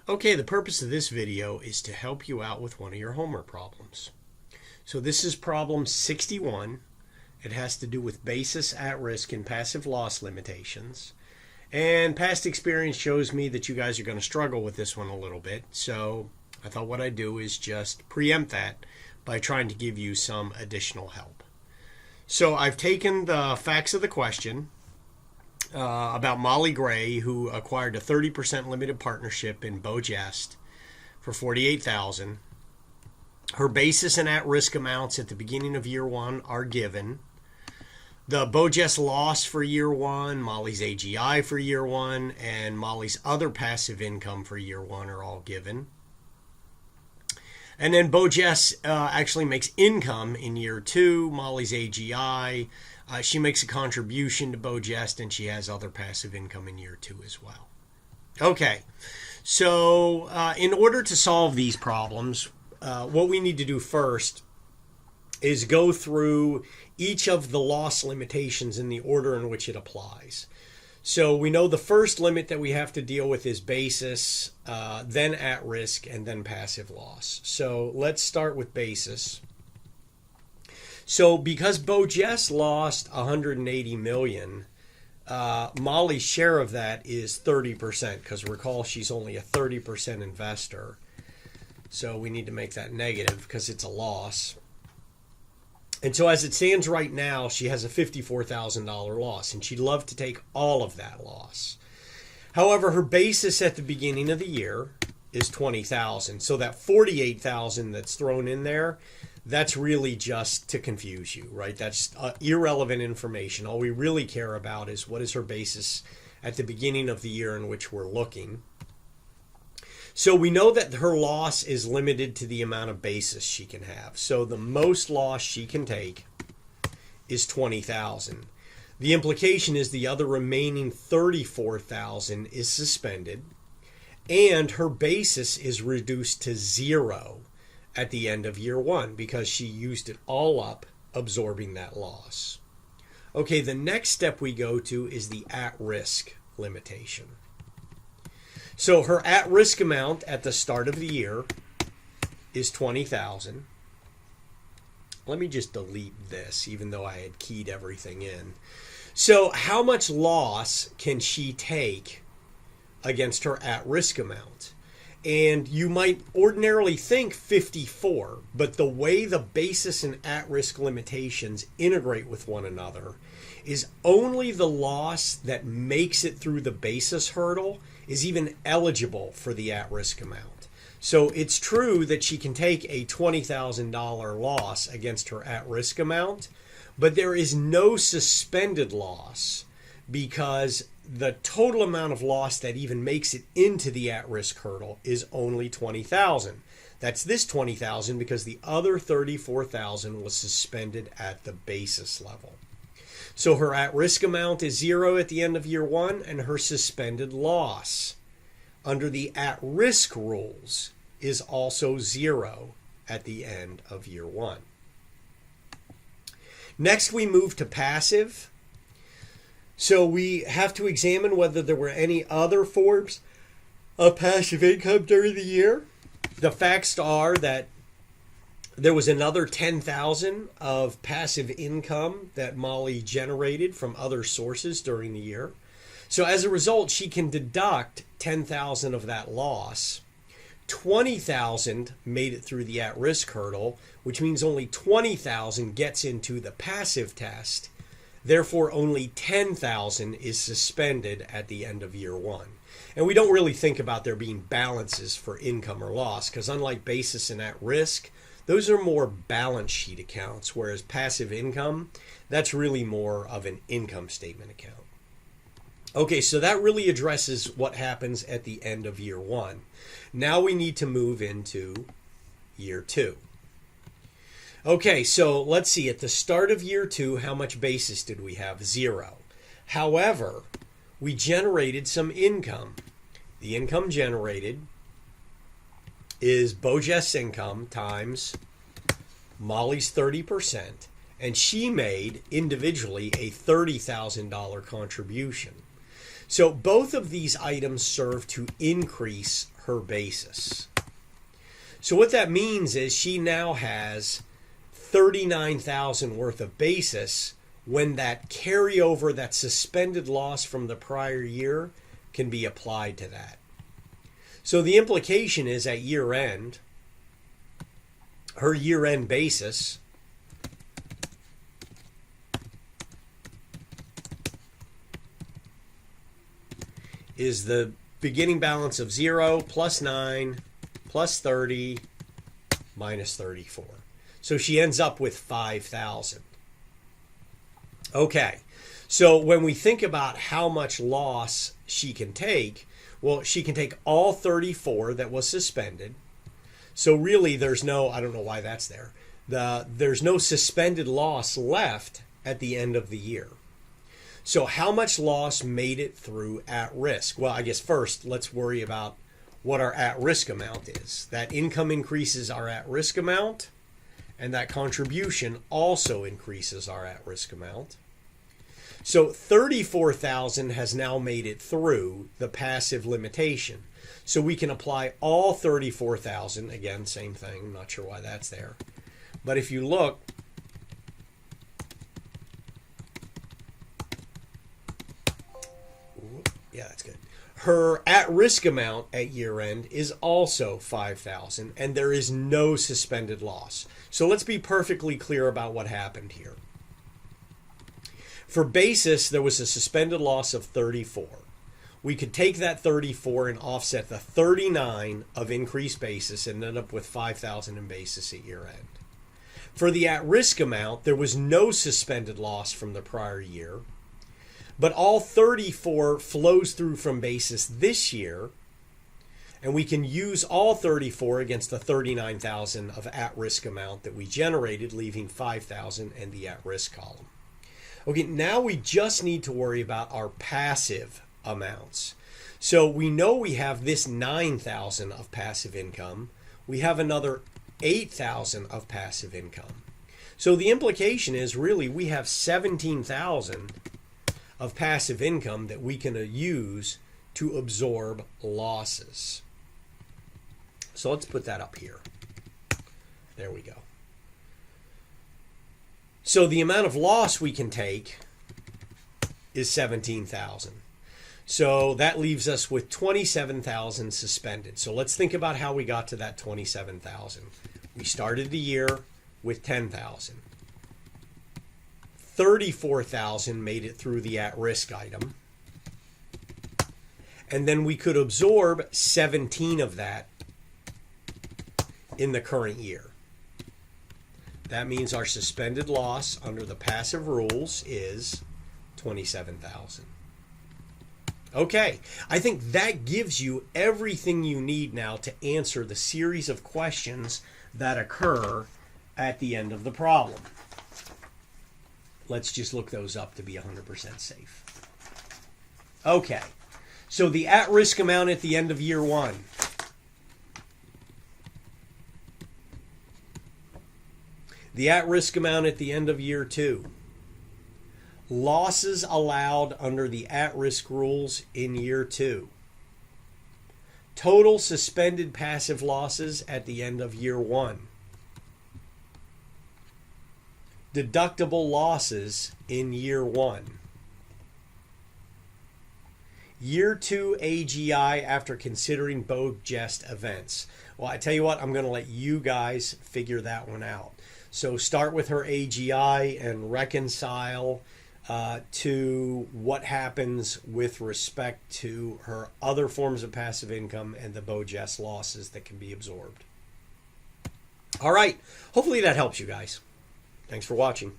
Okay, the purpose of this video is to help you out with one of your homework problems. So this is problem 61. It has to do with basis, at risk, and passive loss limitations. And past experience shows me that you guys are going to struggle with this one a little bit. So I thought what I'd do is just preempt that by trying to give you some additional help. So I've taken the facts of the question about Molly Gray, who acquired a 30% limited partnership in Bojest for $48,000. Her basis and at-risk amounts at the beginning of year one are given. The Bojest loss for year one, Molly's AGI for year one, and Molly's other passive income for year one are all given. And then Bojest actually makes income in year two, Molly's AGI. She makes a contribution to Bojest, and she has other passive income in year two as well. Okay, so in order to solve these problems, what we need to do first is go through each of the loss limitations in the order in which it applies. So we know the first limit that we have to deal with is basis, then at risk, and then passive loss. So let's start with basis. So because Bojest lost $180 million, Molly's share of that is 30%, because recall she's only a 30% investor. So we need to make that negative because it's a loss. And so as it stands right now, she has a $54,000 loss, and she'd love to take all of that loss. However, her basis at the beginning of the year is $20,000. So that $48,000 that's thrown in there, that's really just to confuse you, right? That's irrelevant information. All we really care about is what is her basis at the beginning of the year in which we're looking. So we know that her loss is limited to the amount of basis she can have. So the most loss she can take is $20,000. The implication is the other remaining $34,000 is suspended, and her basis is reduced to zero at the end of year one because she used it all up absorbing that loss. Okay, the next step we go to is the at-risk limitation. So her at-risk amount at the start of the year is $20,000. Let me just delete this, even though I had keyed everything in. So how much loss can she take against her at-risk amount? And you might ordinarily think 54, but the way the basis and at-risk limitations integrate with one another is only the loss that makes it through the basis hurdle is even eligible for the at-risk amount. So it's true that she can take a $20,000 loss against her at-risk amount, but there is no suspended loss because the total amount of loss that even makes it into the at-risk hurdle is only $20,000. That's this $20,000 because the other $34,000 was suspended at the basis level. So her at-risk amount is zero at the end of year one, and her suspended loss under the at-risk rules is also zero at the end of year one. Next, we move to passive. So we have to examine whether there were any other forms of passive income during the year. The facts are that there was another $10,000 of passive income that Molly generated from other sources during the year. So as a result, she can deduct $10,000 of that loss. $20,000 made it through the at-risk hurdle, which means only $20,000 gets into the passive test. Therefore, only $10,000 is suspended at the end of year one. And we don't really think about there being balances for income or loss because unlike basis and at-risk, those are more balance sheet accounts, whereas passive income, that's really more of an income statement account. Okay, so that really addresses what happens at the end of year one. Now we need to move into year two. Okay, so let's see. At the start of year two, how much basis did we have? Zero. However, we generated some income. The income generated is Bojest's income times Molly's 30%, and she made individually a $30,000 contribution. So both of these items serve to increase her basis. So what that means is she now has $39,000 worth of basis when that carryover, that suspended loss from the prior year, can be applied to that. So the implication is at year end, her year end basis is the beginning balance of 0 plus 9 plus 30 minus 34. So she ends up with 5,000. Okay, so when we think about how much loss she can take, well, she can take all 34 that was suspended. So really there's no, I don't know why that's there. There's no suspended loss left at the end of the year. So how much loss made it through at risk? Well, I guess first let's worry about what our at risk amount is. That income increases our at risk amount, and that contribution also increases our at risk amount. So 34,000 has now made it through the passive limitation. So we can apply all 34,000. Again, same thing. I'm not sure why that's there. But if you look, yeah, that's good. Her at-risk amount at year end is also 5,000, and there is no suspended loss. So let's be perfectly clear about what happened here. For basis, there was a suspended loss of 34. We could take that 34 and offset the 39 of increased basis and end up with 5,000 in basis at year end. For the at-risk amount, there was no suspended loss from the prior year, but all 34 flows through from basis this year, and we can use all 34 against the 39,000 of at-risk amount that we generated, leaving 5,000 in the at-risk column. Okay, now we just need to worry about our passive amounts. So we know we have this 9,000 of passive income. We have another 8,000 of passive income. So the implication is really we have 17,000 of passive income that we can use to absorb losses. So let's put that up here. There we go. So the amount of loss we can take is 17,000. So that leaves us with 27,000 suspended. So let's think about how we got to that 27,000. We started the year with 10,000. 34,000 made it through the at-risk item. And then we could absorb 17 of that in the current year. That means our suspended loss under the passive rules is 27,000. Okay, I think that gives you everything you need now to answer the series of questions that occur at the end of the problem. Let's just look those up to be 100% safe. Okay, so the at-risk amount at the end of year one. The at-risk amount at the end of year two. Losses allowed under the at-risk rules in year two. Total suspended passive losses at the end of year one. Deductible losses in year one. Year two AGI after considering BOJEST events. Well, I tell you what, I'm going to let you guys figure that one out. So start with her AGI and reconcile to what happens with respect to her other forms of passive income and the BOJEST losses that can be absorbed. All right. Hopefully that helps you guys. Thanks for watching.